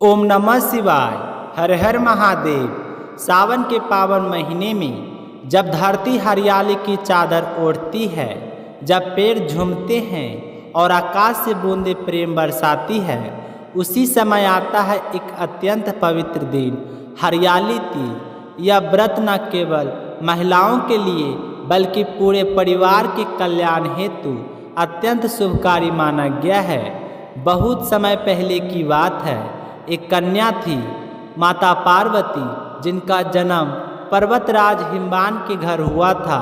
ओम नमः शिवाय। हर हर महादेव। सावन के पावन महीने में जब धरती हरियाली की चादर ओढ़ती है, जब पेड़ झूमते हैं और आकाश से बूंदे प्रेम बरसाती है, उसी समय आता है एक अत्यंत पवित्र दिन, हरियाली तीज। यह व्रत न केवल महिलाओं के लिए बल्कि पूरे परिवार के कल्याण हेतु अत्यंत शुभकारी माना गया है। बहुत समय पहले की बात है, एक कन्या थी, माता पार्वती, जिनका जन्म पर्वतराज हिमवान के घर हुआ था।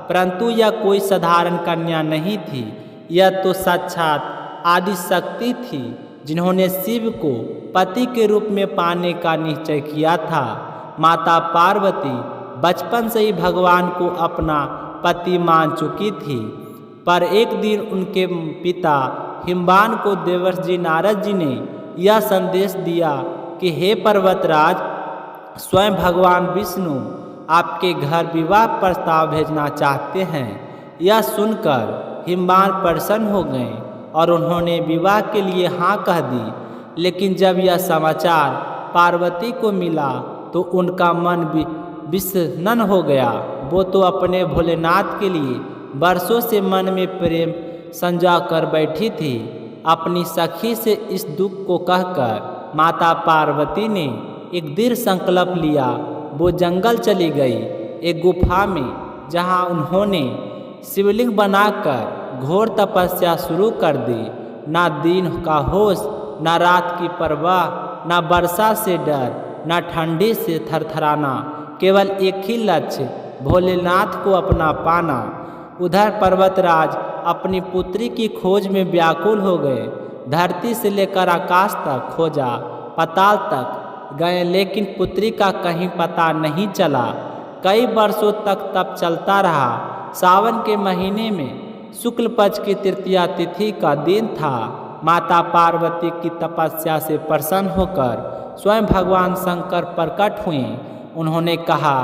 परंतु यह कोई साधारण कन्या नहीं थी, यह तो साक्षात आदि शक्ति थी, जिन्होंने शिव को पति के रूप में पाने का निश्चय किया था। माता पार्वती बचपन से ही भगवान को अपना पति मान चुकी थी, पर एक दिन उनके पिता हिमवान को देवर्षि जी नारद जी ने यह संदेश दिया कि हे पर्वतराज, स्वयं भगवान विष्णु आपके घर विवाह प्रस्ताव भेजना चाहते हैं। यह सुनकर हिमवान प्रसन्न हो गए और उन्होंने विवाह के लिए हाँ कह दी। लेकिन जब यह समाचार पार्वती को मिला तो उनका मन विषण्ण हो गया। वो तो अपने भोलेनाथ के लिए वर्षों से मन में प्रेम संजा कर बैठी थी। अपनी सखी से इस दुख को कहकर माता पार्वती ने एक दृढ़ संकल्प लिया। वो जंगल चली गई, एक गुफा में, जहां उन्होंने शिवलिंग बनाकर घोर तपस्या शुरू कर दी। ना दिन का होश, ना रात की परवाह, ना वर्षा से डर, ना ठंडी से थरथराना, केवल एक ही लक्ष्य, भोलेनाथ को अपना पाना। उधर पर्वतराज अपनी पुत्री की खोज में व्याकुल हो गए। धरती से लेकर आकाश तक खोजा, पाताल तक गए, लेकिन पुत्री का कहीं पता नहीं चला। कई वर्षों तक तप चलता रहा। सावन के महीने में शुक्ल पक्ष की तृतीया तिथि का दिन था। माता पार्वती की तपस्या से प्रसन्न होकर स्वयं भगवान शंकर प्रकट हुए। उन्होंने कहा,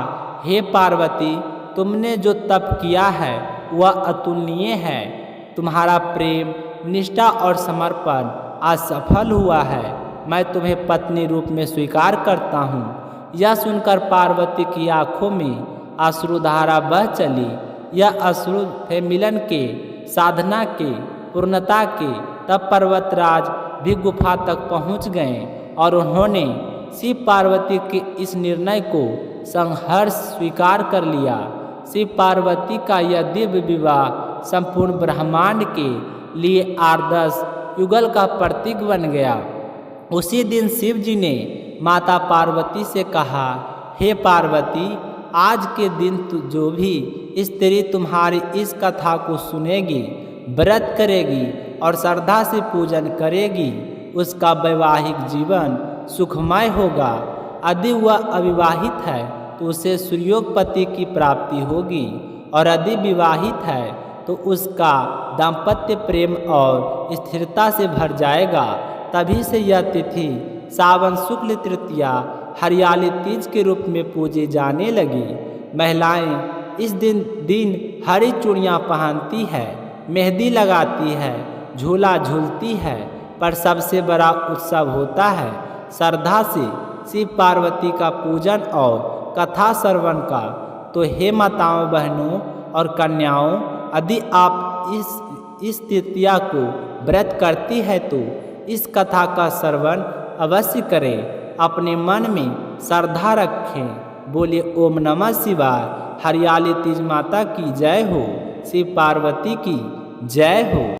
हे पार्वती, तुमने जो तप किया है वह अतुलनीय है। तुम्हारा प्रेम, निष्ठा और समर्पण आज सफल हुआ है। मैं तुम्हें पत्नी रूप में स्वीकार करता हूँ। यह सुनकर पार्वती की आंखों में अश्रुधारा बह चली। यह अश्रु थे मिलन के, साधना के, पूर्णता के। तब पर्वतराज भी गुफा तक पहुँच गए और उन्होंने शिव पार्वती के इस निर्णय को संहर्ष स्वीकार कर लिया। शिव पार्वती का यह दिव्य विवाह संपूर्ण ब्रह्मांड के लिए आदर्श युगल का प्रतीक बन गया। उसी दिन शिव जी ने माता पार्वती से कहा, हे पार्वती, आज के दिन जो भी स्त्री तुम्हारी इस कथा को सुनेगी, व्रत करेगी और श्रद्धा से पूजन करेगी, उसका वैवाहिक जीवन सुखमय होगा। यदि वह अविवाहित है तो उसे सूर्योपति की प्राप्ति होगी, और यदि विवाहित है तो उसका दाम्पत्य प्रेम और स्थिरता से भर जाएगा। तभी से यह तिथि सावन शुक्ल तृतीया हरियाली तीज के रूप में पूजी जाने लगी। महिलाएं इस दिन हरी चूड़ियाँ पहनती है, मेहंदी लगाती है, झूला झूलती है, पर सबसे बड़ा उत्सव होता है श्रद्धा से शिव पार्वती का पूजन और कथा श्रवण का। तो हे माताओं, बहनों और कन्याओं, यदि आप इस तृतीया को व्रत करती है तो इस कथा का श्रवण अवश्य करें। अपने मन में श्रद्धा रखें। बोलिए ओम नमः शिवाय। हरियाली तीज माता की जय हो, शिव पार्वती की जय हो।